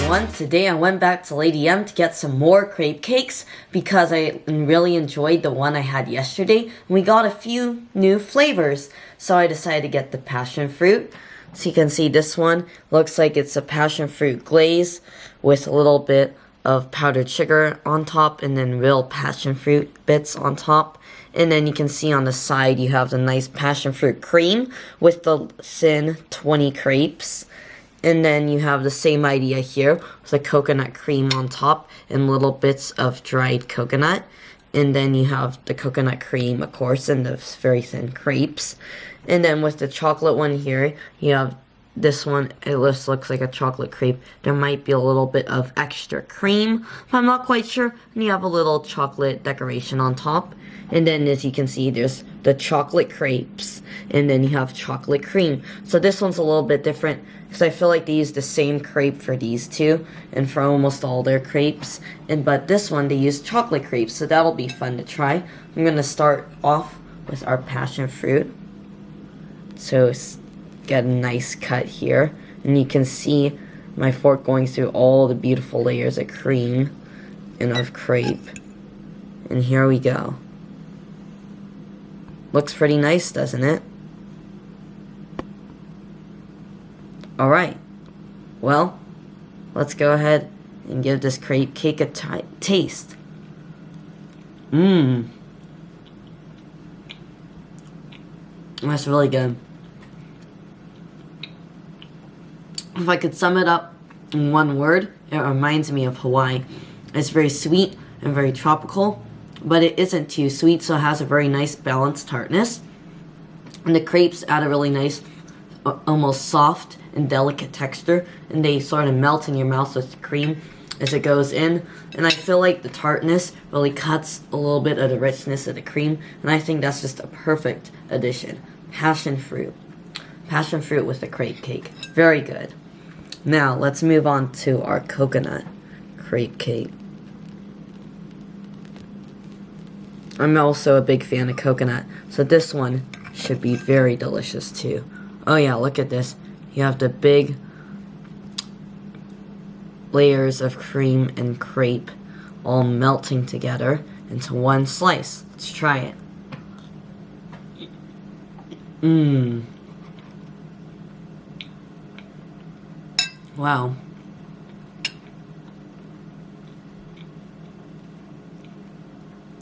everyone, today I went back to Lady M to get some more crepe cakes because I really enjoyed the one I had yesterday. And we got a few new flavors, so I decided to get the passion fruit. So you can see this one looks like it's a passion fruit glaze with a little bit of powdered sugar on top and then real passion fruit bits on top. And then you can see on the side you have the nice passion fruit cream with the thin 20 crepes. And then you have the same idea here with the coconut cream on top and little bits of dried coconut. And then you have the coconut cream, of course, and the very thin crepes. And then with the chocolate one here, you have this one. It just looks like a chocolate crepe. There might be a little bit of extra cream, but I'm not quite sure. And you have a little chocolate decoration on top. And then as you can see, there's the chocolate crepes. And then you have chocolate cream. So this one's a little bit different because I feel like they use the same crepe for these two and for almost all their crepes. But this one, they use chocolate crepes, so that'll be fun to try. I'm going to start off with our passion fruit. So get a nice cut here. And you can see my fork going through all the beautiful layers of cream and of crepe. And here we go. Looks pretty nice, doesn't it? Alright, well, let's go ahead and give this crepe cake a taste. That's really good. If I could sum it up in one word, it reminds me of Hawaii. It's very sweet and very tropical, but it isn't too sweet, so it has a very nice balanced tartness. And the crepes add a really nice, almost soft and delicate texture, and they sort of melt in your mouth with the cream as it goes in. And I feel like the tartness really cuts a little bit of the richness of the cream, and I think that's just a perfect addition. Passion fruit with the crepe cake. Very good. Now let's move on to our coconut crepe cake. I'm also a big fan of coconut, so this one should be very delicious too. Oh yeah, look at this. You have the big layers of cream and crepe all melting together into one slice. Let's try it. Wow.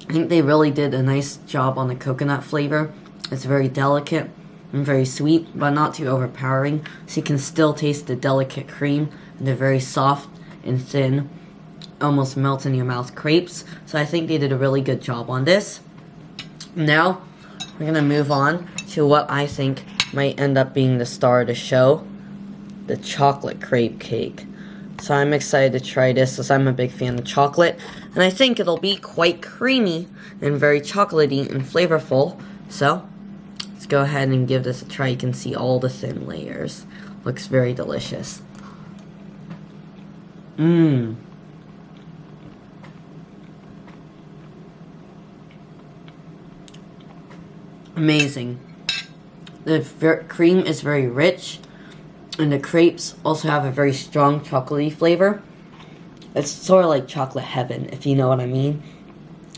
I think they really did a nice job on the coconut flavor. It's very delicate and very sweet, but not too overpowering, so you can still taste the delicate cream and the very soft and thin, almost melt in your mouth crepes. So I think they did a really good job on this. Now, we're going to move on to what I think might end up being the star of the show, the chocolate crepe cake. So I'm excited to try this because I'm a big fan of chocolate, and I think it'll be quite creamy and very chocolatey and flavorful. So let's go ahead and give this a try. You can see all the thin layers. Looks very delicious. Amazing. The cream is very rich, and the crepes also have a very strong chocolatey flavor. It's sort of like chocolate heaven, if you know what I mean.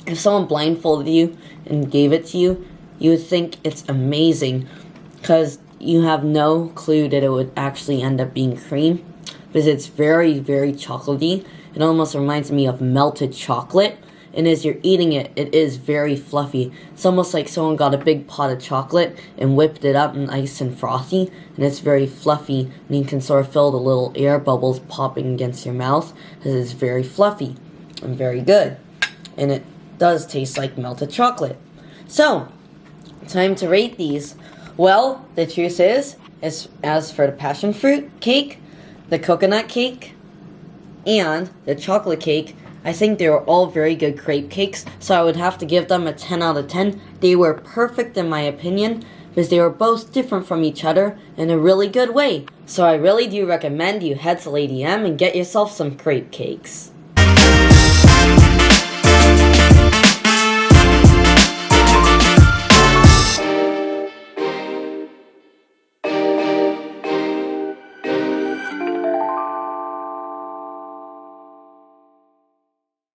If someone blindfolded you and gave it to you, you would think it's amazing because you have no clue that it would actually end up being cream, because it's very, very chocolatey. It almost reminds me of melted chocolate, and as you're eating it, it is very fluffy. It's almost like someone got a big pot of chocolate and whipped it up nice and frothy, and it's very fluffy, and you can sort of feel the little air bubbles popping against your mouth because it's very fluffy and very good. And it does taste like melted chocolate. So, time to rate these. Well, the truth is as for the passion fruit cake, the coconut cake, and the chocolate cake, I think they were all very good crepe cakes, so I would have to give them a 10 out of 10. They were perfect in my opinion, because they were both different from each other in a really good way. So I really do recommend you head to Lady M and get yourself some crepe cakes.